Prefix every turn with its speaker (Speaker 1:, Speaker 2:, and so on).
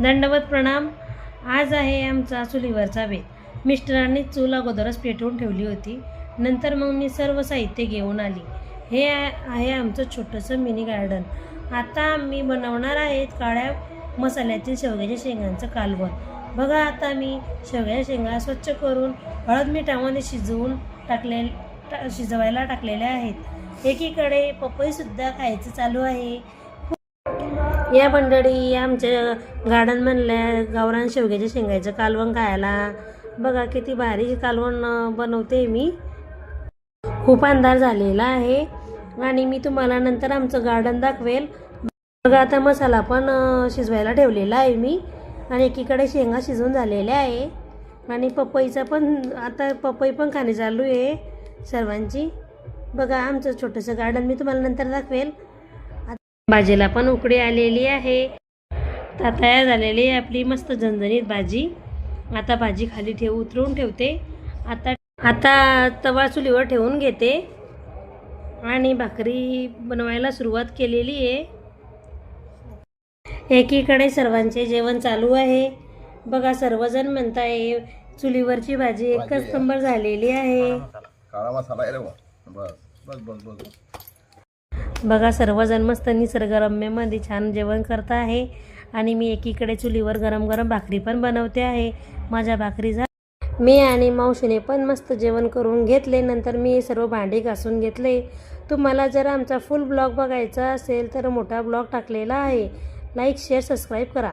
Speaker 1: दंडवत प्रणाम। आज आहे आमचा चुलीवरचा बेत। मिस्टरांनी चूल अगोदरच पेटवून ठेवली होती, नंतर मग मी सर्व साहित्य घेऊन आली। हे आहे आमचं छोटंसं मिनी गार्डन। आता मी बनवणार आहेत काळ्या मसाल्यातील शेवग्याच्या शेंगांचं कालवण। बघा, आता मी शेवग्याच्या शेंगा स्वच्छ करून हळद मिठामध्ये शिजवायला टाकलेल्या आहेत। एकीकडे पपईसुद्धा खायचं चालू आहे। या मंडळी आमच्या गार्डन म्हणल्या गावरान शेवग्याच्या शेंगाचं कालवण खायला। बघा किती भारी कालवण बनवते मी। खूप अंधार झालेला आहे आणि मी तुम्हाला नंतर आमचं गार्डन दाखवेल। बघा, आता मसाला पण शिजवायला ठेवलेला आहे मी आणि एकीकडे शेंगा शिजून झालेल्या आहे आणि पपईचा पण आता पपई पण खाणे चालू आहे सर्वांची। बघा, आमचं छोटंसं गार्डन मी तुम्हाला नंतर दाखवेल। भाजीला पण उकळी आलेली आहे। तयार झालेली आहे आपली मस्त झणझणीत भाजी। आता भाजी खाली उतरवून ठेवते। आता तवा चुलीवर ठेवून घेते आणि भाकरी बनवायला सुरुवात केलेली आहे। एकीकडे सर्वांचे जेवण चालू आहे। बघा, सर्वजण म्हणताय चुलीवरची भाजी एकच नंबर झालेली आहे।
Speaker 2: काळा मसाला आहे रे बस बस बस बस।
Speaker 1: बघा, सर्वजण मस्त निसर्गरम्यमध्ये छान जेवण करत आहे आणि मी एकीकडे चुलीवर गरम गरम भाकरी पण बनवते आहे। माझ्या भाकरी मी आणि मावशीने पण मस्त जेवण करून घेतले। नंतर मी सर्व भांडी घासून घेतले। तुम्हाला जर आमचा फुल ब्लॉग बघायचा असेल तर मोठा ब्लॉग टाकलेला आहे। लाईक शेअर सबस्क्राईब करा।